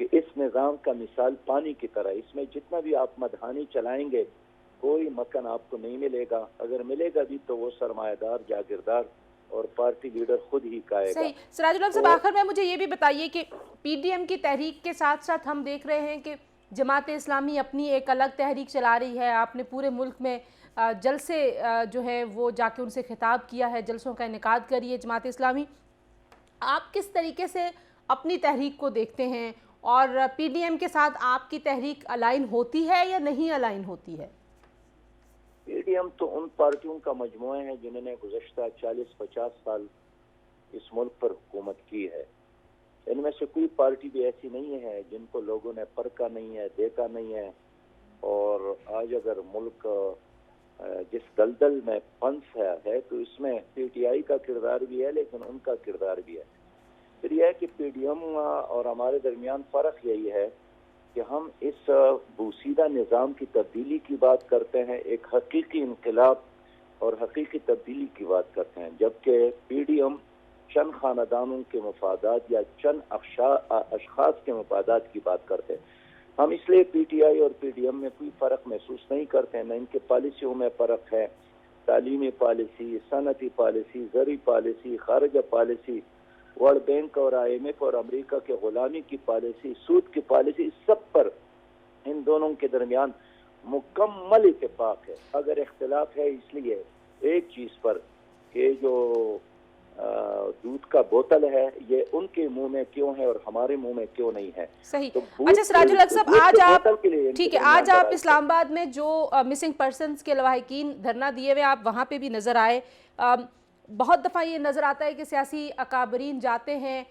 کہ اس نظام کا مثال پانی کی طرح، اس میں جتنا بھی آپ مدھانی چلائیں گے کوئی مکن آپ کو نہیں ملے گا، اگر ملے گا بھی تو وہ سرمایہ دار جاگیردار اور پارٹی لیڈر خود ہی کہے گا۔ صحیح۔ سراج الحق صاحب، آخر میں مجھے یہ بھی بتائیے کہ پی ڈی ایم کی تحریک کے ساتھ ساتھ ہم دیکھ رہے ہیں کہ جماعت اسلامی اپنی ایک الگ تحریک چلا رہی ہے، آپ نے پورے ملک میں جلسے جو ہے وہ جا کے ان سے خطاب کیا ہے، جلسوں کا انعقاد کری ہے جماعت اسلامی۔ آپ کس طریقے سے اپنی تحریک کو دیکھتے ہیں اور پی ڈی ایم کے ساتھ آپ کی تحریک الائن ہوتی ہے یا نہیں الائن ہوتی ہے؟ پی ڈی ایم تو ان پارٹیوں کا مجموعہ ہے جنہوں نے گزشتہ 40-50 سال اس ملک پر حکومت کی ہے۔ ان میں سے کوئی پارٹی بھی ایسی نہیں ہے جن کو لوگوں نے پرکھا نہیں ہے، دیکھا نہیں ہے، اور آج اگر ملک جس دلدل میں پھنس ہے تو اس میں پی ٹی آئی کا کردار بھی ہے لیکن ان کا کردار بھی ہے۔ پھر یہ ہے کہ پی ڈی ایم اور ہمارے درمیان فرق یہی ہے کہ ہم اس بوسیدہ نظام کی تبدیلی کی بات کرتے ہیں، ایک حقیقی انقلاب اور حقیقی تبدیلی کی بات کرتے ہیں، جبکہ پی ڈی ایم چند خاندانوں کے مفادات یا چند اشخاص کے مفادات کی بات کرتے ہیں۔ ہم اس لیے پی ٹی آئی اور پی ڈی ایم میں کوئی فرق محسوس نہیں کرتے ہیں، نہ ان کے پالیسیوں میں فرق ہے، تعلیمی پالیسی، صنعتی پالیسی، زرعی پالیسی، خارجہ پالیسی، ورلڈ بینک اور آئی ایم ایف اور امریکہ کے غلامی کی پالیسی، سود کی پالیسی، اس سب پر ان دونوں کے درمیان مکمل اتفاق ہے۔ اگر اختلاف ہے اس لیے ایک چیز پر کہ جو دودھ کا بوتل ہے یہ ان کے منہ میں کیوں ہے اور ہمارے منہ میں کیوں نہیں ہے۔ صحیح۔ اچھا سراج الحق صاحب، آج آپ ٹھیک ہے، آج آپ اسلام آباد میں جو مسنگ پرسنز کے لواحقین دھرنا دیے ہوئے آپ وہاں پہ بھی نظر آئے۔ بہت دفعہ یہ نظر آتا ہے کہ سیاسی اکابرین جاتے ہیں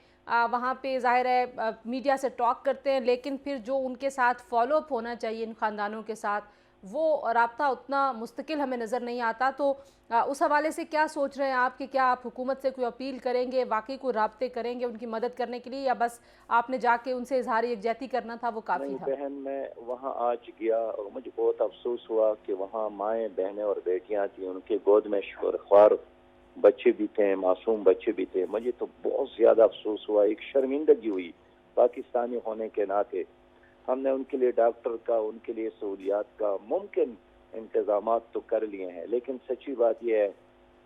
وہاں پہ، ظاہر ہے میڈیا سے ٹاک کرتے ہیں، لیکن پھر جو ان کے ساتھ فالو اپ ہونا چاہیے ان خاندانوں کے ساتھ وہ رابطہ اتنا مستقل ہمیں نظر نہیں آتا۔ تو اس حوالے سے کیا سوچ رہے ہیں آپ کہ کیا آپ حکومت سے کوئی اپیل کریں گے، واقعی کوئی رابطے کریں گے ان کی مدد کرنے کے لیے، یا بس آپ نے جا کے ان سے اظہار یکجہتی کرنا تھا وہ کافی تھا؟ بہن، میں وہاں آج گیا اور مجھے بہت افسوس ہوا کہ وہاں مائیں، بہنیں اور بیٹیاں تھیں، ان کے گود میں شوہر بچے بھی تھے، معصوم بچے بھی تھے۔ مجھے تو بہت زیادہ افسوس ہوا، ایک شرمندگی ہوئی پاکستانی ہونے کے ناطے۔ ہم نے ان کے لیے ڈاکٹر کا، ان کے لیے سہولیات کا ممکن انتظامات تو کر لیے ہیں، لیکن سچی بات یہ ہے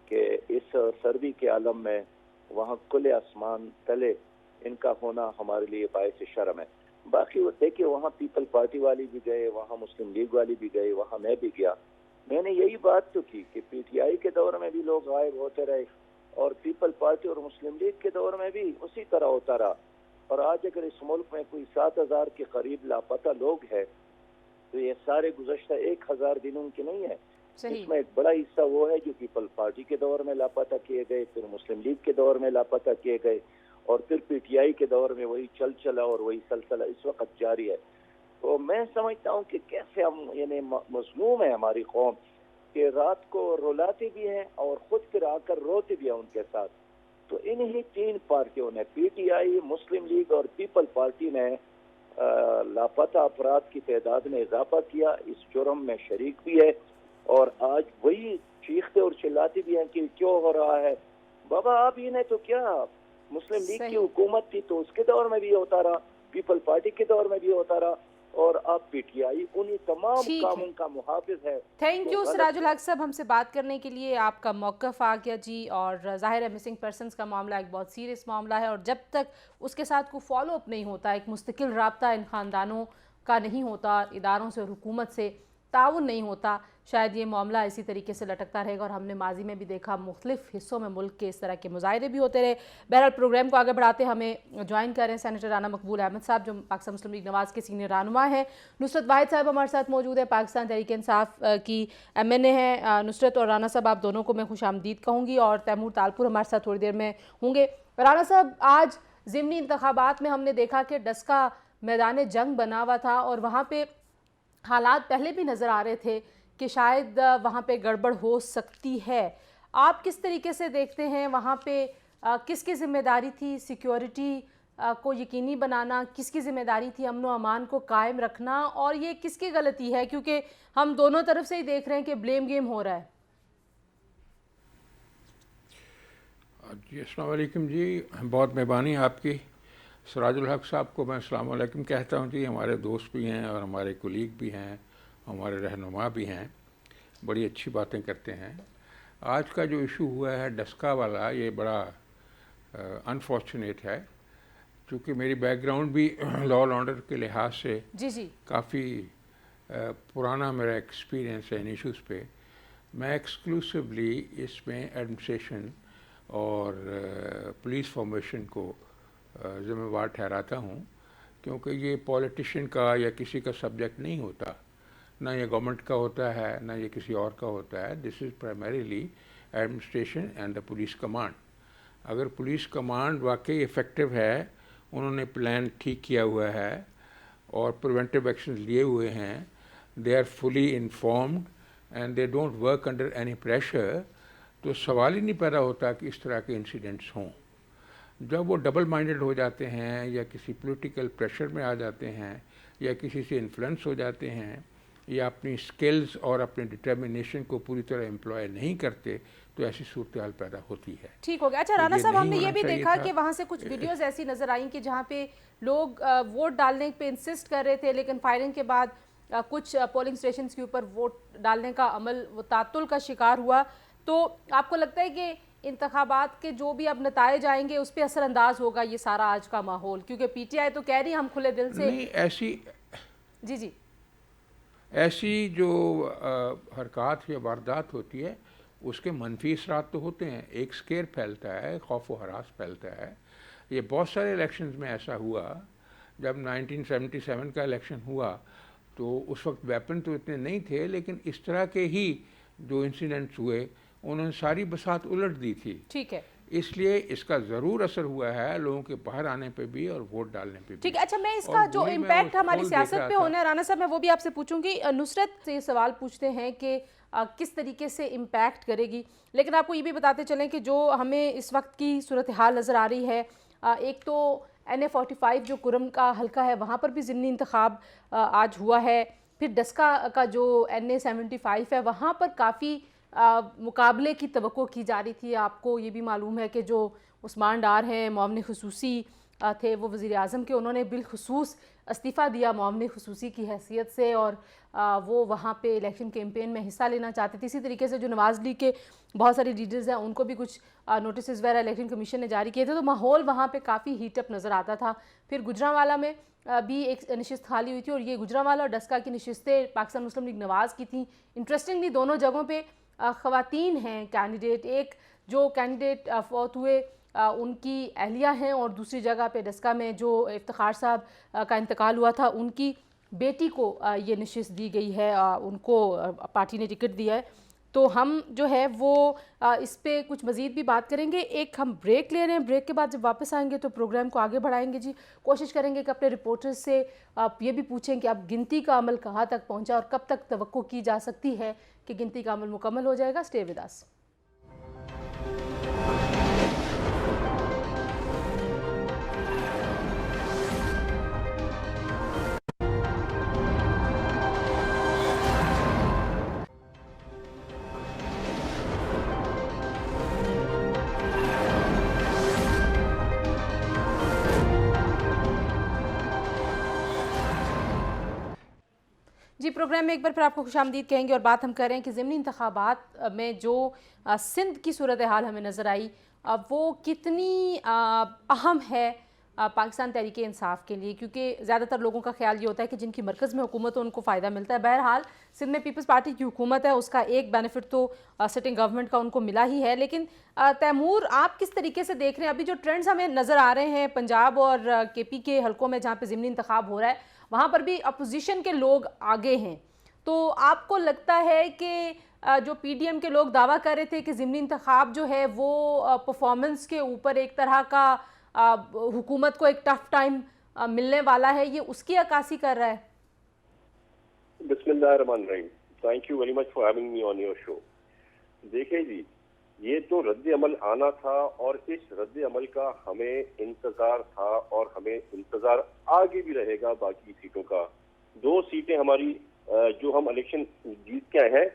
کہ اس سردی کے عالم میں وہاں کھلے آسمان تلے ان کا ہونا ہمارے لیے باعث شرم ہے۔ باقی وہ دیکھیے وہاں پیپل پارٹی والی بھی گئے، وہاں مسلم لیگ والی بھی گئے، وہاں میں بھی گیا۔ میں نے یہی بات تو کی کہ پی ٹی آئی کے دور میں بھی لوگ غائب ہوتے رہے اور پیپل پارٹی اور مسلم لیگ کے دور میں بھی اسی طرح ہوتا رہا، اور آج اگر اس ملک میں کوئی 7,000 کے قریب لاپتہ لوگ ہیں تو یہ سارے گزشتہ 1,000 دنوں کے نہیں ہیں۔ اس میں ایک بڑا حصہ وہ ہے جو پیپل پارٹی کے دور میں لاپتہ کیے گئے، پھر مسلم لیگ کے دور میں لاپتہ کیے گئے، اور پھر پی ٹی آئی کے دور میں وہی چلا اور وہی سلسلہ اس وقت جاری ہے۔ تو میں سمجھتا ہوں کہ کیسے ہم یعنی مظلوم ہے ہماری قوم کہ رات کو رولاتے بھی ہیں اور خود پھر آ کر روتے بھی ہیں ان کے ساتھ۔ تو انہی تین پارٹیوں نے، پی ٹی آئی، مسلم لیگ اور پیپل پارٹی نے لاپتہ افراد کی تعداد میں اضافہ کیا، اس جرم میں شریک بھی ہے، اور آج وہی چیختے اور چلاتے بھی ہیں کہ کیوں ہو رہا ہے۔ بابا آپ ہی نے تو کیا، مسلم لیگ کی حکومت تھی تو اس کے دور میں بھی ہوتا رہا، پیپل پارٹی کے دور میں بھی ہوتا رہا، اور آپ پی ٹی آئی انہی تمام کاموں کا محافظ ہے۔ تھینک یو سراج الحق صاحب ہم سے بات کرنے کے لیے، آپ کا موقف آ گیا جی، اور ظاہر ہے مسنگ پرسنز کا معاملہ ایک بہت سیریس معاملہ ہے، اور جب تک اس کے ساتھ کوئی فالو اپ نہیں ہوتا، ایک مستقل رابطہ ان خاندانوں کا نہیں ہوتا، اداروں سے اور حکومت سے تعاون نہیں ہوتا، شاید یہ معاملہ اسی طریقے سے لٹکتا رہے گا، اور ہم نے ماضی میں بھی دیکھا مختلف حصوں میں ملک کے اس طرح کے مظاہرے بھی ہوتے رہے۔ بہرحال پروگرام کو آگے بڑھاتے ہمیں جوائن کر رہے ہیں سینیٹر رانا مقبول احمد صاحب جو پاکستان مسلم لیگ نواز کے سینئر رہنما ہیں، نصرت واحد صاحب ہمارے ساتھ موجود ہے، پاکستان تحریک انصاف کی ایم این اے ہیں۔ نصرت اور رانا صاحب آپ دونوں کو میں خوش آمدید کہوں گی، اور تیمور تالپور ہمارے ساتھ تھوڑی دیر میں ہوں گے۔ رانا صاحب، آج ضمنی انتخابات میں ہم نے دیکھا کہ ڈسکا میدان جنگ بنا ہوا تھا، اور وہاں پہ حالات پہلے بھی نظر آ رہے تھے کہ شاید وہاں پہ گڑبڑ ہو سکتی ہے۔ آپ کس طریقے سے دیکھتے ہیں وہاں پہ کس کی ذمہ داری تھی سیکیورٹی کو یقینی بنانا، کس کی ذمہ داری تھی امن و امان کو قائم رکھنا، اور یہ کس کی غلطی ہے؟ کیونکہ ہم دونوں طرف سے ہی دیکھ رہے ہیں کہ بلیم گیم ہو رہا ہے۔ جی السلام علیکم جی، بہت مہربانی آپ کی۔ سراج الحق صاحب کو میں السلام علیکم کہتا ہوں جی. ہمارے دوست بھی ہیں اور ہمارے کولیگ بھی ہیں, ہمارے رہنما بھی ہیں, بڑی اچھی باتیں کرتے ہیں. آج کا جو ایشو ہوا ہے ڈسکا والا, یہ بڑا انفارچونیٹ ہے, چونکہ میری بیک گراؤنڈ بھی لا اینڈ آرڈر کے لحاظ سے جی کافی پرانا میرا ایکسپیرینس ہے ان ایشوز پہ. میں ایکسکلوسیولی اس میں ایڈمنسٹریشن اور پولیس فارمیشن کو ذمہ وار ٹھہراتا ہوں, کیونکہ یہ پولیٹیشین کا یا کسی کا سبجیکٹ نہیں ہوتا, نہ یہ گورنمنٹ کا ہوتا ہے نہ یہ کسی اور کا ہوتا ہے. This is primarily administration and the police command. اگر پولیس کمانڈ واقعی افیکٹو ہے, انہوں نے پلان ٹھیک کیا ہوا ہے اور پریونٹیو ایکشن لیے ہوئے ہیں, they are fully informed and they don't work under any pressure, تو سوال ہی نہیں پیدا ہوتا کہ اس طرح کے انسیڈنٹس ہوں. جب وہ ڈبل مائنڈڈ ہو جاتے ہیں یا کسی پولیٹیکل پریشر میں آ جاتے ہیں یا کسی سے انفلوئنس ہو جاتے ہیں یا اپنی سکلز اور اپنی ڈٹرمنیشن کو پوری طرح امپلوائے نہیں کرتے, تو ایسی صورتحال پیدا ہوتی ہے. ٹھیک ہو گیا. اچھا رانا صاحب, ہم نے یہ بھی دیکھا کہ وہاں سے کچھ ویڈیوز ایسی نظر آئیں کہ جہاں پہ لوگ ووٹ ڈالنے پہ انسسٹ کر رہے تھے, لیکن فائرنگ کے بعد کچھ پولنگ اسٹیشنز کے اوپر ووٹ ڈالنے کا عمل وہ تعطل کا شکار ہوا. تو آپ کو لگتا ہے کہ انتخابات کے جو بھی اب نتائج آئیں گے اس پہ اثر انداز ہوگا یہ سارا آج کا ماحول, کیونکہ پی ٹی آئی تو کہہ رہی ہم کھلے دل سے نہیں, ایسی جو حرکات یا واردات ہوتی ہے اس کے منفی اثرات تو ہوتے ہیں. ایک سکیر پھیلتا ہے, خوف و ہراس پھیلتا ہے. یہ بہت سارے الیکشنز میں ایسا ہوا. جب 1977 کا الیکشن ہوا تو اس وقت ویپن تو اتنے نہیں تھے, لیکن اس طرح کے ہی جو انسیڈنٹس ہوئے انہوں نے ساری بساط الٹ دی تھی. ٹھیک ہے, اس لیے اس کا ضرور اثر ہوا ہے لوگوں کے باہر آنے پہ بھی اور ووٹ ڈالنے پہ بھی. ٹھیک ہے. اچھا, میں اس کا جو امپیکٹ ہماری سیاست پہ ہونا ہے رانا صاحب, میں وہ بھی آپ سے پوچھوں گی. نصرت سے یہ سوال پوچھتے ہیں کہ کس طریقے سے امپیکٹ کرے گی, لیکن آپ کو یہ بھی بتاتے چلیں کہ جو ہمیں اس وقت کی صورتحال نظر آ رہی ہے, ایک تو NA45 جو کرم کا حلقہ ہے وہاں پر بھی ضمنی انتخاب آج ہوا ہے. پھر ڈسکا کا جو NA75 ہے وہاں پر کافی مقابلے کی توقع کی جا رہی تھی. آپ کو یہ بھی معلوم ہے کہ جو عثمان ڈار ہیں معاون خصوصی تھے وہ وزیر اعظم کے, انہوں نے بالخصوص استعفیٰ دیا معاون خصوصی کی حیثیت سے, اور وہ وہاں پہ الیکشن کیمپین میں حصہ لینا چاہتے تھے. اسی طریقے سے جو نواز لیگ کے بہت سارے لیڈرز ہیں ان کو بھی کچھ نوٹسز وغیرہ الیکشن کمیشن نے جاری کیے تھے, تو ماحول وہاں پہ کافی ہیٹ اپ نظر آتا تھا. پھر گجرانوالہ میں بھی ایک نشست خالی ہوئی تھی, اور یہ گجرانوالہ اور ڈسکا کی نشستیں پاکستان مسلم لیگ نواز کی تھیں. انٹرسٹنگلی دونوں جگہوں پہ خواتین ہیں کینڈیڈیٹ. ایک جو کینڈیڈیٹ فوت ہوئے ان کی اہلیہ ہیں, اور دوسری جگہ پہ ڈسکا میں جو افتخار صاحب کا انتقال ہوا تھا ان کی بیٹی کو یہ نشست دی گئی ہے, ان کو پارٹی نے ٹکٹ دیا ہے. تو ہم جو ہے وہ اس پہ کچھ مزید بھی بات کریں گے. ایک ہم بریک لے رہے ہیں, بریک کے بعد جب واپس آئیں گے تو پروگرام کو آگے بڑھائیں گے. جی, کوشش کریں گے کہ اپنے رپورٹرز سے آپ یہ بھی پوچھیں کہ اب گنتی کا عمل کہاں تک پہنچا اور کب تک توقع کی جا سکتی ہے کہ گنتی کا عمل مکمل ہو جائے گا. Stay with us. جی, پروگرام میں ایک بار پھر آپ کو خوش آمدید کہیں گے, اور بات ہم کر رہے ہیں کہ ضمنی انتخابات میں جو سندھ کی صورتحال ہمیں نظر آئی وہ کتنی اہم ہے پاکستان تحریک انصاف کے لیے, کیونکہ زیادہ تر لوگوں کا خیال یہ ہوتا ہے کہ جن کی مرکز میں حکومت ہو ان کو فائدہ ملتا ہے. بہرحال سندھ میں پیپلز پارٹی کی حکومت ہے, اس کا ایک بینیفٹ تو سٹنگ گورنمنٹ کا ان کو ملا ہی ہے. لیکن تیمور, آپ کس طریقے سے دیکھ رہے ہیں ابھی جو ٹرینڈز ہمیں نظر آ رہے ہیں پنجاب اور KP کے حلقوں میں جہاں پہ ضمنی انتخاب ہو رہا ہے, وہاں پر بھی اپوزیشن کے لوگ آگے ہیں, تو آپ کو لگتا ہے کہ جو PDM کے لوگ دعویٰ کر رہے تھے کہ ضمنی انتخاب جو ہے وہ پرفارمنس کے اوپر ایک طرح کا حکومت کو ایک ٹف ٹائم ملنے والا ہے, یہ اس کی عکاسی کر رہا ہے؟ بسم اللہ الرحمن الرحیم. Thank you very much for having me on your show. دیکھیں جی, یہ تو رد عمل آنا تھا اور اس رد عمل کا ہمیں انتظار تھا اور ہمیں انتظار آگے بھی رہے گا. باقی سیٹوں کا 2 سیٹیں ہماری جو ہم الیکشن جیت کے آئے ہیں,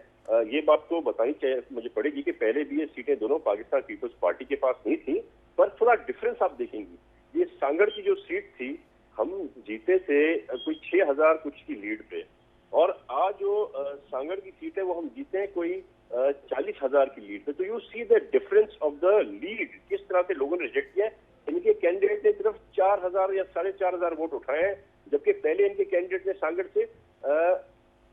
یہ بات تو بتانی چاہیے مجھے پڑے گی کہ پہلے بھی یہ سیٹیں دونوں پاکستان پیپلز پارٹی کے پاس نہیں تھیں, پر تھوڑا ڈفرینس آپ دیکھیں گی. یہ سانگڑ کی جو سیٹ تھی ہم جیتے تھے کوئی 6,000 کچھ کی لیڈ پہ, اور آج جو سانگڑ کی سیٹ ہے وہ ہم جیتے ہیں کوئی 40,000 کی لیڈ پہ. تو you see the difference of the lead, کس طرح سے لوگوں نے ریجیکٹ کیا ہے. ان کے کینڈیڈیٹ نے صرف 4,000 یا 4,500 ووٹ اٹھائے ہیں, جبکہ پہلے ان کے کینڈیڈیٹ نے سانگڑ سے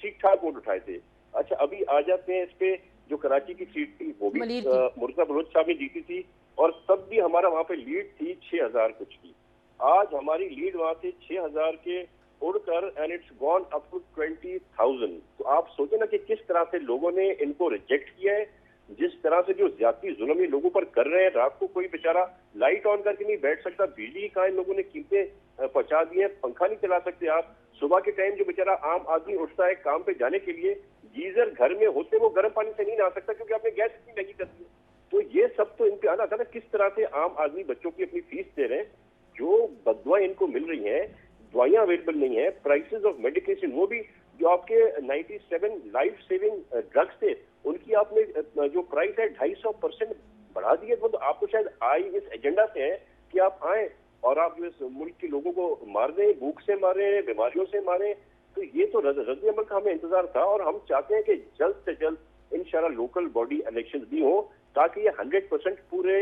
ٹھیک ٹھاک ووٹ اٹھائے تھے. اچھا ابھی آ جاتے ہیں اس پہ, جو کراچی کی سیٹ تھی وہ بھی مرزا بلوچ صاحب نے جیتی تھی, اور تب بھی ہمارا وہاں پہ لیڈ تھی 6,000 کچھ کی. آج ہماری لیڈ وہاں سے 6,000 کے اڑ کر and it's gone up to 20,000. تو آپ سوچیں نا کہ کس طرح سے لوگوں نے ان کو ریجیکٹ کیا ہے, جس طرح سے جو زیادتی ظلم یہ لوگوں پر کر رہے ہیں. رات کو کوئی بیچارہ لائٹ آن کر کے نہیں بیٹھ سکتا, بجلی کہاں ان لوگوں نے قیمتیں پہنچا دی ہیں, پنکھا نہیں چلا سکتے آپ. صبح کے ٹائم جو بیچارہ عام آدمی اٹھتا ہے کام پہ جانے کے لیے, گیزر گھر میں ہوتے وہ گرم پانی سے نہیں نہا سکتا کیونکہ آپ نے گیس اتنی مہنگی کر دی ہے. تو یہ سب تو ان پہ آنا تھا نا, کس طرح سے عام آدمی بچوں کی اپنی فیس دے رہے ہیں, جو بدوائیں ان کو مل رہی ہیں, دوائیاں اویلیبل نہیں ہیں, پرائسز آف میڈیکیشن وہ بھی جو آپ کے 97 لائف سیونگ ڈرگس تھے ان کی آپ نے جو پرائس ہے 250% بڑھا دی ہے. تو آپ کو شاید آئی اس ایجنڈا سے ہے کہ آپ آئیں اور آپ جو اس ملک کے لوگوں کو مار دیں, بھوک سے ماریں, بیماریوں سے ماریں. تو یہ تو رد عمل کا ہمیں انتظار تھا, اور ہم چاہتے ہیں کہ جلد سے جلد انشاءاللہ لوکل باڈی الیکشن بھی ہوں, تاکہ یہ 100% پورے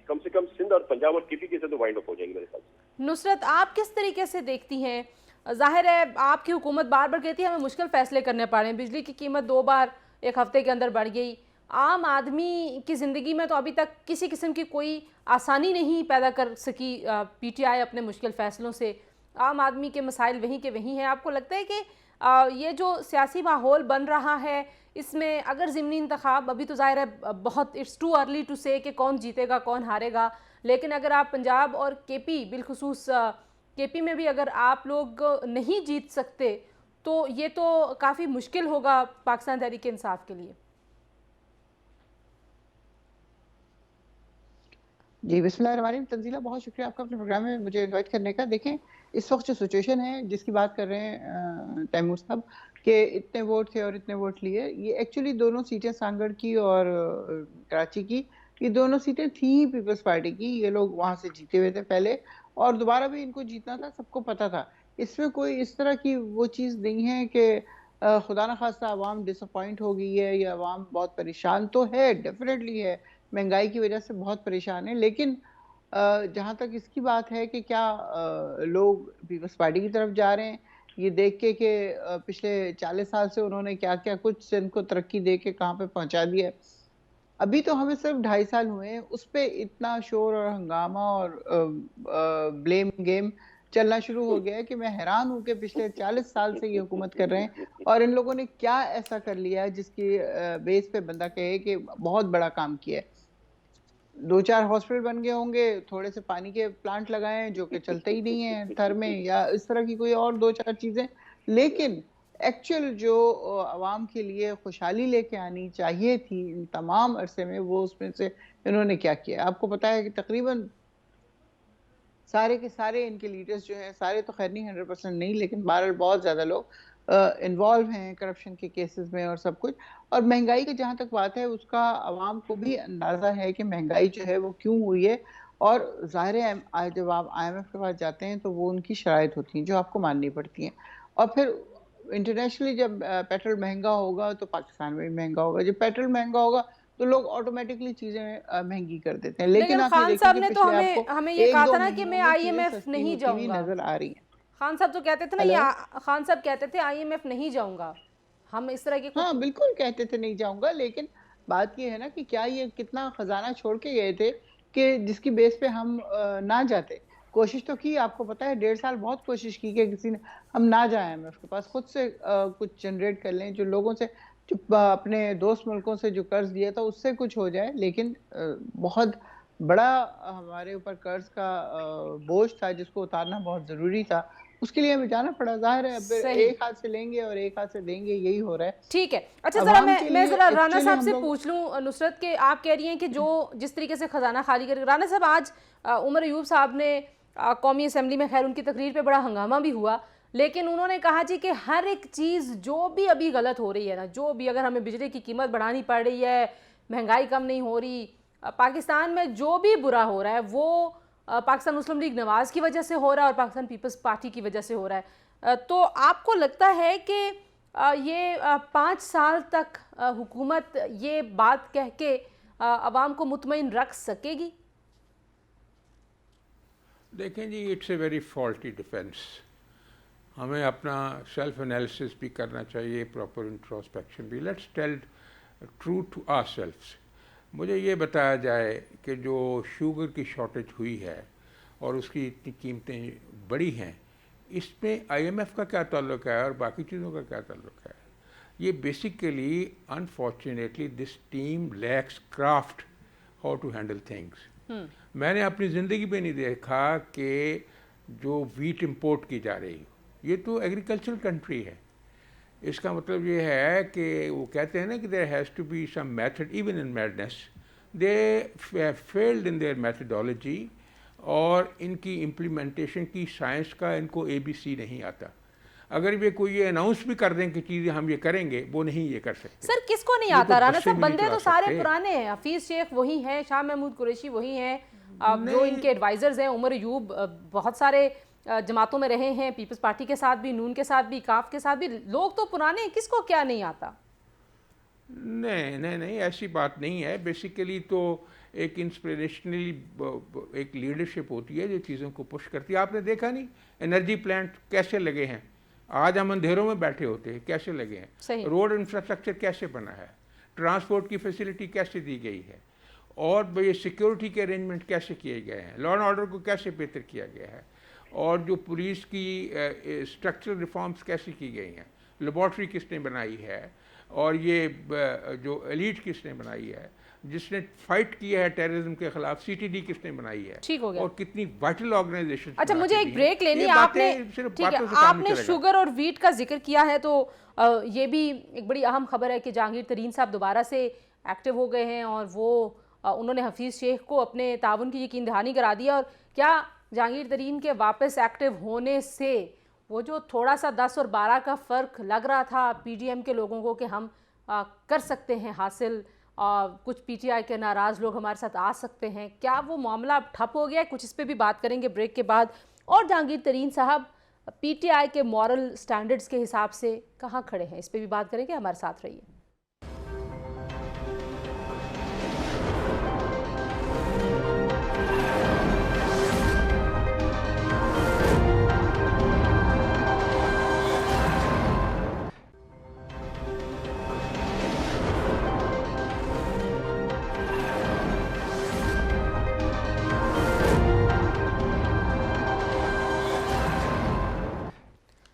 کم سے کم سندھ اور پنجاب اور KP کے سے تو وائنڈ اپ ہو جائیں گے میرے خیال سے. نصرت, آپ کس طریقے سے دیکھتی ہیں؟ ظاہر ہے آپ کی حکومت بار بار کہتی ہے ہمیں مشکل فیصلے کرنے پڑ رہے ہیں, بجلی کی قیمت 2 بار ایک ہفتے کے اندر بڑھ گئی, عام آدمی کی زندگی میں تو ابھی تک کسی قسم کی کوئی آسانی نہیں پیدا کر سکی PTI اپنے مشکل فیصلوں سے, عام آدمی کے مسائل وہیں کے وہیں ہیں. آپ کو لگتا ہے کہ یہ جو سیاسی ماحول بن رہا ہے اس میں اگر ضمنی انتخاب, ابھی تو ظاہر ہے بہت اٹس ٹو ارلی ٹو سے کہ کون جیتے گا کون ہارے گا, لیکن اگر آپ پنجاب اور KP بالخصوص KP میں بھی اگر آپ لوگ نہیں جیت سکتے تو یہ تو کافی مشکل ہوگا پاکستان تحریک انصاف کے لیے. جی بسم اللہ الرحمن الرحیم. تنزیلہ بہت شکریہ آپ کا اپنے پروگرام میں مجھے انوائٹ کرنے کا. دیکھیں اس وقت جو سچویشن ہے جس کی بات کر رہے ہیں تیمور صاحب کہ اتنے ووٹ تھے اور اتنے ووٹ لیے, یہ ایکچولی دونوں سیٹیں سانگڑ کی اور کراچی کی, یہ دونوں سیٹیں تھیں پیپلز پارٹی کی. یہ لوگ وہاں سے جیتے ہوئے تھے پہلے, اور دوبارہ بھی ان کو جیتنا تھا, سب کو پتا تھا. اس میں کوئی اس طرح کی وہ چیز نہیں ہے کہ خدا نخواستہ عوام ڈس اپوائنٹ ہو گئی ہے یا عوام بہت پریشان تو ہے, ڈیفینیٹلی ہے, مہنگائی کی وجہ سے بہت پریشان ہے. لیکن جہاں تک اس کی بات ہے کہ کیا لوگ پیپلز پارٹی کی طرف جا رہے ہیں, یہ دیکھ کے کہ پچھلے 40 سال سے انہوں نے کیا کیا کچھ ان کو ترقی دے کے کہاں پہ پہنچا دیا ہے. ابھی تو ہمیں صرف 2.5 سال ہوئے ہیں, اس پہ اتنا شور اور ہنگامہ اور بلیم گیم چلنا شروع ہو گیا ہے کہ میں حیران ہوں کہ پچھلے 40 سال سے یہ حکومت کر رہے ہیں اور ان لوگوں نے کیا ایسا کر لیا ہے جس کی بیس پہ بندہ کہے کہ بہت بڑا کام کیا ہے. 2-4 ہاسپٹل بن گئے ہوں گے, تھوڑے سے پانی کے پلانٹ لگائے ہیں جو کہ چلتے ہی نہیں ہیں تھر میں, یا اس طرح کی کوئی اور 2-4 چیزیں. لیکن ایکچوئل جو عوام کے لیے خوشحالی لے کے آنی چاہیے تھی ان تمام عرصے میں, وہ اس میں سے انہوں نے کیا کیا. آپ کو پتا ہے کہ تقریباً سارے کے سارے ان کے لیڈرز جو ہیں, سارے تو خیر نہیں 100% نہیں, لیکن بہرحال بہت زیادہ لوگ انوالو ہیں کرپشن کے کیسز میں اور سب کچھ. اور مہنگائی کی جہاں تک بات ہے اس کا عوام کو بھی اندازہ ہے کہ مہنگائی جو ہے وہ کیوں ہوئی ہے, اور ظاہر ہے جب آپ IMF کے پاس جاتے ہیں تو وہ ان کی شرائط ہوتی ہیں جو آپ کو ماننی پڑتی ہیں. اور پھر انٹرنیشنلی جب پیٹرول مہنگا ہوگا تو پاکستان میں بھی مہنگا ہوگا, جب پیٹرول مہنگا ہوگا تو لوگ آٹومیٹکلی چیزیں مہنگی کر دیتے ہیں. لیکن آپ خان صاحب نے تو پچھلے ہمیں یہ کہا تھا نا کہ میں IMF نہیں جاؤں گا, نظر آ رہی ہیں. خان صاحب تو کہتے تھے نا, یہ خان صاحب کہتے تھے IMF نہیں جاؤں گا, ہم اس طرح کی ہاں بالکل کہتے تھے نہیں جاؤں گا, لیکن بات یہ ہے نا کہ کیا یہ کتنا خزانہ چھوڑ کے گئے تھے کہ جس کی بیس پہ ہم نہ جاتے. کوشش تو کی, آپ کو پتا ہے 1.5 سال بہت کوشش کی کہ کسی نے ہم نہ جائیں IMF کے پاس, خود سے کچھ جنریٹ کر لیں, جو لوگوں سے جو اپنے دوست ملکوں سے جو قرض دیا تھا اس سے کچھ ہو جائے. لیکن بہت بڑا ہمارے اوپر قرض کا بوجھ تھا جس کو اتارنا بہت ضروری تھا, اس کے لیے ہمیں جانا پڑا. ظاہر ہے اب ایک ہاتھ سے لیں گے اور ایک ہاتھ سے دیں گے, یہی ہو رہا ہے. ٹھیک ہے. اچھا ذرا میں ذرا رانا صاحب سے پوچھ لوں نصرت, کہ آپ کہہ رہی ہیں کہ جو جس طریقے سے خزانہ خالی کر, رانا صاحب آج عمر ایوب صاحب نے قومی اسمبلی میں, خیر ان کی تقریر پہ بڑا ہنگامہ بھی ہوا, لیکن انہوں نے کہا جی کہ ہر ایک چیز جو بھی ابھی غلط ہو رہی ہے نا, جو بھی اگر ہمیں بجلی کی قیمت بڑھانی پڑ رہی ہے, مہنگائی کم نہیں ہو رہی, پاکستان میں جو بھی برا ہو رہا ہے وہ پاکستان مسلم لیگ نواز کی وجہ سے ہو رہا ہے اور پاکستان پیپلز پارٹی کی وجہ سے ہو رہا ہے، تو آپ کو لگتا ہے کہ یہ 5 سال تک حکومت یہ بات کہہ کے عوام کو مطمئن رکھ سکے گی؟ دیکھیں جی، it's a very faulty defence. ہمیں اپنا سیلف انالیسس بھی کرنا چاہیے، پراپر انٹروسپیکشن بھی. Let's tell true to ourselves. مجھے یہ بتایا جائے کہ جو شوگر کی شارٹیج ہوئی ہے اور اس کی اتنی قیمتیں بڑی ہیں، اس میں آئی ایم ایف کا کیا تعلق ہے اور باقی چیزوں کا کیا تعلق ہے؟ یہ basically unfortunately this team lacks craft how to handle things. میں نے اپنی زندگی میں نہیں دیکھا کہ جو ویٹ امپورٹ کی جا رہی ہو، یہ تو ایگریکلچرل کنٹری ہے. اس کا مطلب یہ ہے کہ وہ کہتے ہیں نا کہ there has to be some method even in madness. They failed in their methodology اور ان کی امپلیمنٹیشن کی سائنس کا ان کو اے بی سی نہیں آتا. اگر یہ کوئی یہ اناؤنس بھی کر دیں کہ چیزیں ہم یہ کریں گے، وہ نہیں یہ کر سکتے. سر کس کو نہیں آتا؟ رانا صاحب بندے تو سارے پرانے ہیں. حفیظ شیخ وہی ہیں، شاہ محمود قریشی وہی ہیں، جو ان کے ایڈوائزرز ہیں. عمر ایوب بہت سارے جماعتوں میں رہے ہیں، پیپلز پارٹی کے ساتھ بھی، نون کے ساتھ بھی، کاف کے ساتھ بھی. لوگ تو پرانے ہیں، کس کو کیا نہیں آتا؟ نہیں ایسی بات نہیں ہے. بیسیکلی تو ایک انسپریشنلی ایک لیڈرشپ ہوتی ہے جو چیزوں کو پش کرتی ہے. آپ نے دیکھا نہیں انرجی پلانٹ کیسے لگے ہیں؟ آج ہم اندھیروں میں بیٹھے ہوتے ہیں، کیسے لگے ہیں؟ روڈ انفراسٹرکچر کیسے بنا ہے؟ ٹرانسپورٹ کی فیسلٹی کیسے دی گئی ہے؟ اور یہ سیکیورٹی کے ارینجمنٹ کیسے کیے گئے ہیں؟ لا اینڈ آرڈر کو کیسے بہتر کیا گیا ہے؟ اور جو پولیس کی اسٹرکچرل ریفارمز کیسے کی گئی ہیں؟ لیبارٹری کس نے بنائی ہے؟ اور یہ جو ایلیٹ کس نے بنائی ہے؟ جس نے فائٹ کیا ہے ٹیررزم کے خلاف، سی ٹی ڈی کس نے بنائی ہے؟ ٹھیک ہو گیا. اور کتنی وائٹل آرگنائزیشن. اچھا مجھے ایک بریک لینی ہے. آپ نے شوگر اور ویٹ کا ذکر کیا ہے تو یہ بھی ایک بڑی اہم خبر ہے کہ جہانگیر ترین صاحب دوبارہ سے ایکٹیو ہو گئے ہیں اور وہ انہوں نے حفیظ شیخ کو اپنے تعاون کی یقین دہانی کرا دیا. اور کیا جہانگیر ترین کے واپس ایکٹیو ہونے سے وہ جو تھوڑا سا 10 اور 12 کا فرق لگ رہا تھا پی ڈی ایم کے لوگوں کو کہ ہم کر سکتے ہیں حاصل، کچھ پی ٹی آئی کے ناراض لوگ ہمارے ساتھ آ سکتے ہیں، کیا وہ معاملہ اب ٹھپ ہو گیا ہے؟ کچھ اس پہ بھی بات کریں گے بریک کے بعد. اور جہانگیر ترین صاحب پی ٹی آئی کے مورل سٹینڈرڈز کے حساب سے کہاں کھڑے ہیں، اس پہ بھی بات کریں گے. ہمارے ساتھ رہیے.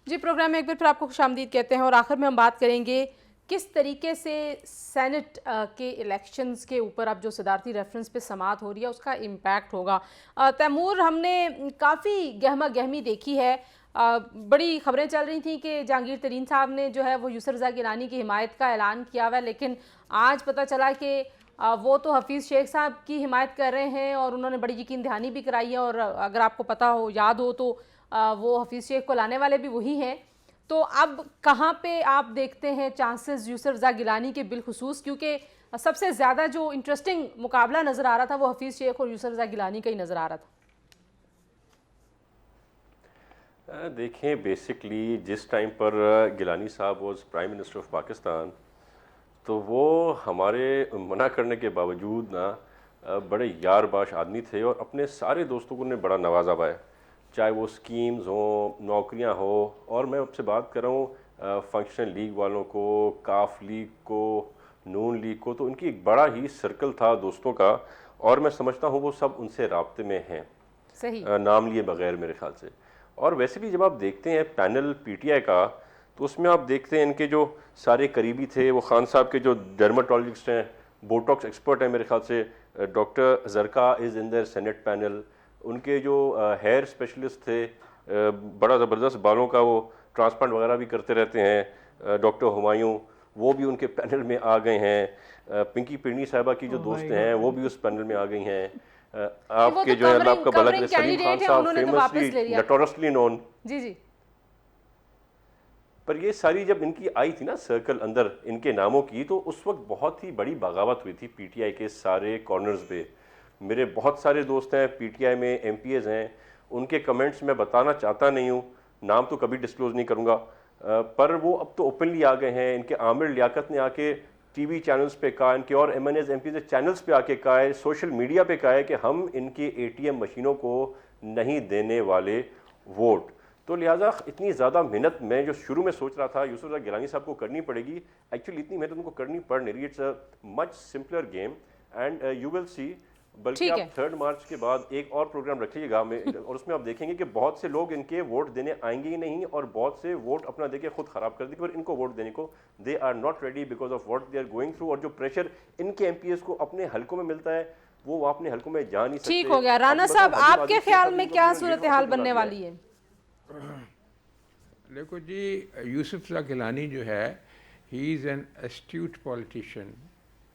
جی پروگرام میں ایک بار پھر آپ کو خوش آمدید کہتے ہیں اور آخر میں ہم بات کریں گے کس طریقے سے سینٹ کے الیکشنز کے اوپر اب جو صدارتی ریفرنس پہ سماعت ہو رہی ہے اس کا امپیکٹ ہوگا. تیمور، ہم نے کافی گہما گہمی دیکھی ہے. بڑی خبریں چل رہی تھیں کہ جہانگیر ترین صاحب نے جو ہے وہ یسر رضا گیلانی کی حمایت کا اعلان کیا ہوا ہے، لیکن آج پتہ چلا کہ وہ تو حفیظ شیخ صاحب کی حمایت کر رہے ہیں اور انہوں نے بڑی یقین دہانی بھی کرائی ہے. اور اگر آپ کو پتہ ہو، یاد ہو تو وہ حفیظ شیخ کو لانے والے بھی وہی ہیں. تو اب کہاں پہ آپ دیکھتے ہیں چانسز یسر رضا گیلانی کے بالخصوص، کیونکہ سب سے زیادہ جو انٹرسٹنگ مقابلہ نظر آ رہا تھا وہ حفیظ شیخ اور یسر رضا گیلانی کا ہی نظر آ رہا تھا. دیکھیں بیسکلی جس ٹائم پر گیلانی صاحب was prime minister of Pakistan تو وہ ہمارے منع کرنے کے باوجود نا بڑے یار باش آدمی تھے اور اپنے سارے دوستوں کو نے بڑا نوازا ہوا ہے، چاہے وہ سکیمز ہوں، نوکریاں ہوں. اور میں آپ سے بات کر رہا ہوں فنکشنل لیگ والوں کو، کاف لیگ کو، نون لیگ کو، تو ان کی ایک بڑا ہی سرکل تھا دوستوں کا اور میں سمجھتا ہوں وہ سب ان سے رابطے میں ہیں، صحیح نام لیے بغیر میرے خیال سے. اور ویسے بھی جب آپ دیکھتے ہیں پینل پی ٹی آئی کا تو اس میں آپ دیکھتے ہیں ان کے جو سارے قریبی تھے، وہ خان صاحب کے جو ڈرماٹولوجسٹ ہیں، بوٹاکس ایکسپرٹ ہیں میرے خیال سے، doctor Zarka is in their Senate panel. ان کے جو ہیئر اسپیشلسٹ تھے، بڑا زبردست بالوں کا وہ ٹرانسپلانٹ وغیرہ بھی کرتے رہتے ہیں، ڈاکٹر ہمایوں، وہ بھی ان کے پینل میں آ گئے ہیں. پنکی پیڑنی صاحبہ کی جو دوست ہیں وہ بھی اس پینل میں آ گئی ہیں. آپ کے جو ہے اللہ آپ کا بھلا کرے سلیم خان صاحب، فیمسلی نوٹورسلی نون. جی جی. پر یہ ساری جب ان کی آئی تھی نا سرکل اندر ان کے ناموں کی، تو اس وقت بہت ہی بڑی بغاوت ہوئی تھی پی ٹی آئی کے سارے کارنرز پہ. میرے بہت سارے دوست ہیں پی ٹی آئی میں ایم پی ایز ہیں, ان کے کمنٹس میں بتانا چاہتا نہیں ہوں, نام تو کبھی ڈسکلوز نہیں کروں گا, پر وہ اب تو اوپنلی آ گئے ہیں. ان کے عامر لیاقت نے آ کے ٹی وی چینلز پہ کہا, ان کے اور MNAs MPs channels پہ آ کے کہا ہے, سوشل میڈیا پہ کہا ہے کہ ہم ان کے اے ٹی ایم مشینوں کو نہیں دینے والے ووٹ. تو لہٰذا اتنی زیادہ محنت میں جو شروع میں سوچ رہا تھا یوسف رضا گیلانی صاحب کو کرنی پڑے گی, ایکچولی اتنی محنت ان کو کرنی پڑ نہیں رہی. It's a much simpler game and you will see. بلکہ آپ 3 مارچ کے بعد ایک اور پروگرام رکھیے گا اور اس میں آپ دیکھیں گے کہ بہت سے لوگ ان کے ووٹ دینے آئیں گے ہی نہیں, اور بہت سے ووٹ اپنا دے کے خود خراب کر دیں گے, پر ان کو ووٹ دینے کو they are not ready because of what they are going through. اور جو پریشر ان کے ایم پی ایس کو اپنے حلقوں میں ملتا ہے وہ اپنے حلقوں میں جا نہیں سکتے. ٹھیک ہو گیا. رانا صاحب آپ کے خیال میں کیا صورتحال بننے والی ہے؟ دیکھو جی, یوسف رضا گیلانی جو ہے he is an astute politician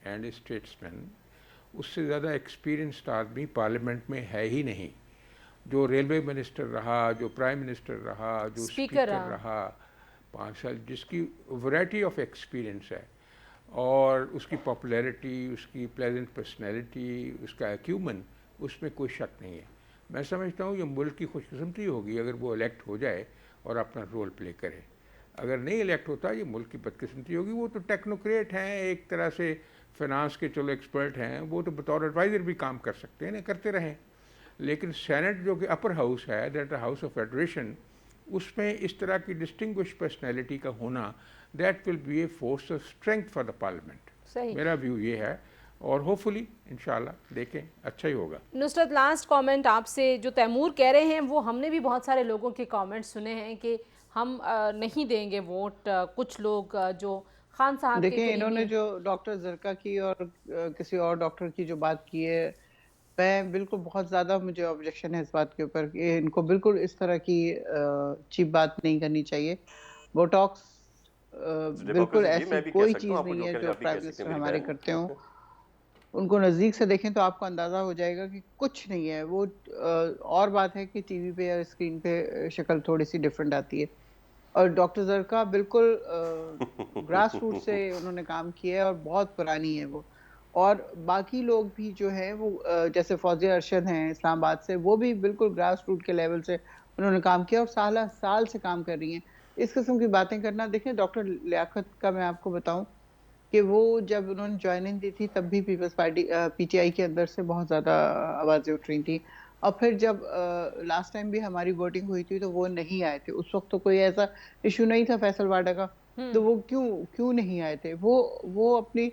and statesman. اس سے زیادہ ایکسپیرینسڈ آدمی پارلیمنٹ میں ہے ہی نہیں. جو ریلوے منسٹر رہا, جو پرائم منسٹر رہا, جو اسپیکر رہا 5 سال, جس کی ورائٹی آف ایکسپیرینس ہے, اور اس کی پاپولیرٹی, اس کی پلیزنٹ پرسنالٹی, اس کا ایکیومن, اس میں کوئی شک نہیں ہے. میں سمجھتا ہوں یہ ملک کی خوش قسمتی ہوگی اگر وہ الیکٹ ہو جائے اور اپنا رول پلے کرے. اگر نہیں الیکٹ ہوتا یہ ملک کی بدقسمتی ہوگی. وہ تو ٹیکنوکریٹ ہیں ایک طرح سے, فنانس کے چلو ایکسپرٹ ہیں, وہ تو بطور ایڈوائزر بھی کام کر سکتے ہیں, کرتے رہیں. لیکن سینٹ جو کہ اپر ہاؤس ہے, دیٹ ہاؤس آف فیڈریشن, اس میں اس طرح کی ڈسٹنگوش پرسنالٹی کا ہونا, that will be a force of strength for the parliament. میرا ویو یہ ہے, اور ہوپ فلی انشاءاللہ دیکھیں اچھا ہی ہوگا. نصرت, لاسٹ کامنٹ آپ سے. جو تیمور کہہ رہے ہیں وہ ہم نے بھی بہت سارے لوگوں کے کامنٹ سنے ہیں کہ ہم نہیں دیں گے ووٹ. کچھ لوگ جو خان صاحب دیکھیں, انہوں نے جو ڈاکٹر زرکا کی اور کسی اور ڈاکٹر کی جو بات کی ہے, میں بالکل بہت زیادہ مجھے آبجیکشن ہے اس بات کے اوپر کہ ان کو بالکل اس طرح کی چیپ بات نہیں کرنی چاہیے. بوٹاکس بالکل ایسی کوئی چیز نہیں ہے جو پرائم منسٹر ہمارے کرتے ہوں. ان کو نزدیک سے دیکھیں تو آپ کو اندازہ ہو جائے گا کہ کچھ نہیں ہے. وہ اور بات ہے کہ ٹی وی پہ یا اسکرین پہ شکل تھوڑی سی ڈفرینٹ آتی ہے. اور ڈاکٹر زرکا بالکل گراس روٹ سے انہوں نے کام کیا ہے اور بہت پرانی ہے وہ. اور باقی لوگ بھی جو ہیں وہ جیسے فوزیہ ارشد ہیں اسلام آباد سے, وہ بھی بالکل گراس روٹ کے لیول سے انہوں نے کام کیا اور سالہ سال سے کام کر رہی ہیں. اس قسم کی باتیں کرنا, دیکھیں ڈاکٹر لیاقت کا میں آپ کو بتاؤں کہ وہ جب انہوں نے جوائننگ دی تھی تب بھی Peoples Party P T I کے اندر سے بہت زیادہ آوازیں اٹھ رہی تھیں. اور پھر جب لاسٹ ٹائم بھی ہماری ووٹنگ ہوئی تھی تو وہ نہیں آئے تھے. اس وقت تو کوئی ایسا ایشو نہیں تھا فیصل واڈا کا, تو وہ کیوں نہیں آئے تھے؟ وہ اپنی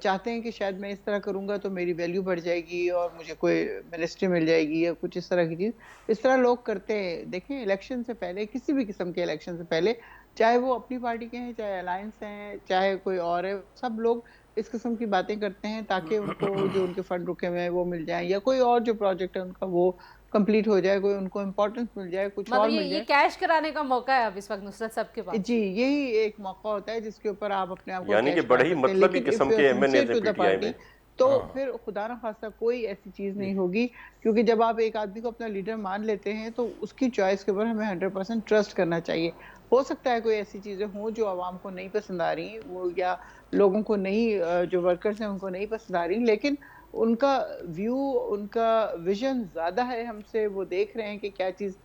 چاہتے ہیں کہ شاید میں اس طرح کروں گا تو میری ویلیو بڑھ جائے گی اور مجھے کوئی منسٹری مل جائے گی یا کچھ اس طرح کی چیز. اس طرح لوگ کرتے ہیں. دیکھیں الیکشن سے پہلے, کسی بھی قسم کے الیکشن سے پہلے, چاہے وہ اپنی پارٹی کے ہیں, چاہے الائنس ہیں, چاہے کوئی اور ہے, سب لوگ اس قسم کی باتیں کرتے ہیں تاکہ ان کو جو ان کے فنڈ رکے ہوئے ہیں وہ مل جائیں, یا کوئی اور جو پروجیکٹ ہے ان کا وہ کمپلیٹ ہو جائے, کوئی ان کو امپورٹنس مل جائے, کچھ اور مل جائے. یہ کیش کرانے کا موقع ہے اب اس وقت نصرت صاحب کے پاس. جی, یہی ایک موقع ہوتا ہے جس کے اوپر آپ اپنے آپ کو یعنی کہ بڑے ہی مطلبی قسم کے ایم این ایز ہیں پی ٹی آئی میں, تو پھر خدا نہ خواستہ کوئی ایسی چیز نہیں ہوگی. کیونکہ جب آپ ایک آدمی کو اپنا لیڈر مان لیتے ہیں تو اس کی چوائس کے اوپر ہمیں 100% ٹرسٹ کرنا چاہیے. ہو سکتا ہے کوئی ایسی چیزیں ہوں جو عوام کو نہیں پسند آ رہی, وہ یا لوگوں کو نہیں, جو ورکرز ہیں ان کو نہیں پسند آ رہی, لیکن ان کا ویو, ان کا ویژن زیادہ ہے ہم سے. وہ دیکھ رہے ہیں کہ کیا چیز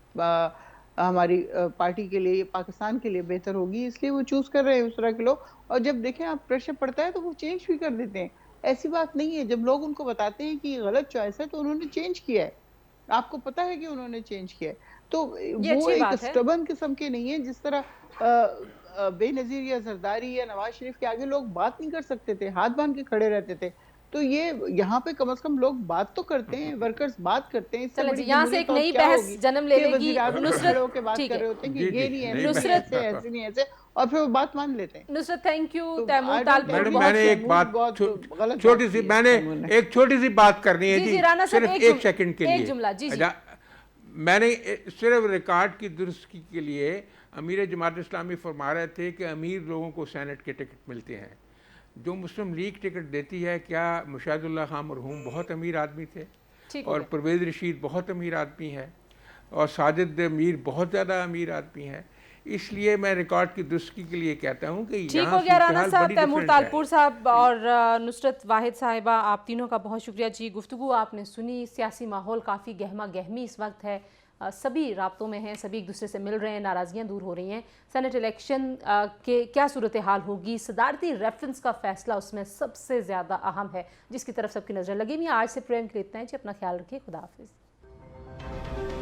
ہماری پارٹی کے لیے, پاکستان کے لیے بہتر ہوگی, اس لیے وہ چوز کر رہے ہیں اس طرح کے لوگ. اور جب دیکھیں آپ پریشر پڑتا ہے تو وہ چینج بھی کر دیتے ہیں. ایسی بات نہیں ہے, جب لوگ ان کو بتاتے ہیں کہ یہ غلط چوائس ہے تو انہوں نے چینج کیا ہے. آپ کو پتا ہے کہ انہوں نے چینج کیا ہے. تو وہ ایک اسٹبن قسم کے نہیں ہے جس طرح بے نظیر یا زرداری یا نواز شریف کے آگے لوگ بات نہیں کر سکتے تھے, ہاتھ باندھ کے کھڑے رہتے تھے. تو یہ یہاں پہ کم از کم لوگ بات تو کرتے ہیں, ورکرز بات کرتے ہیں. چلیں جی, یہاں سے ایک نئی بحث جنم لے لے گی. نصرت بات کر رہے ہوتے ہیں کہ یہ نہیں ہے, نصرت سے ایسے نہیں ایسے, اور پھر وہ بات مان لیتے ہیں. نصرت تھینک یو. تیمور طالب میں نے ایک بات چھوٹی سی, میں نے ایک چھوٹی سی بات کرنی ہے جی, صرف ایک سیکنڈ کے لیے. میں نے صرف ریکارڈ کی درستگی کے لیے, امیر جماعت اسلامی فرما رہے تھے کہ امیر لوگوں کو سینٹ کے ٹکٹ ملتے ہیں. جو مسلم لیگ ٹکٹ دیتی ہے, کیا مشاہد اللہ خان مرحوم بہت امیر آدمی تھے, اور پرویز رشید بہت امیر آدمی ہے, اور ساجد میر بہت زیادہ امیر آدمی ہے. اس لیے میں ریکارڈ کی درستگی کے لیے کہتا ہوں کہ ٹھیک ہو گیا رانا صاحب، تیمور تالپور صاحب اور نصرت واحد صاحبہ، آپ تینوں کا بہت شکریہ جی. گفتگو آپ نے سنی. سیاسی ماحول کافی گہما گہمی اس وقت ہے، سبھی رابطوں میں ہیں، سبھی ایک دوسرے سے مل رہے ہیں، ناراضگیاں دور ہو رہی ہیں. سینٹ الیکشن کے کیا صورتحال ہوگی، صدارتی ریفرنس کا فیصلہ اس میں سب سے زیادہ اہم ہے، جس کی طرف سب کی نظر لگی ہوئی. آج سے پروگرام کے لیے اتنا ہے جی. اپنا خیال رکھیے. خدا حافظ.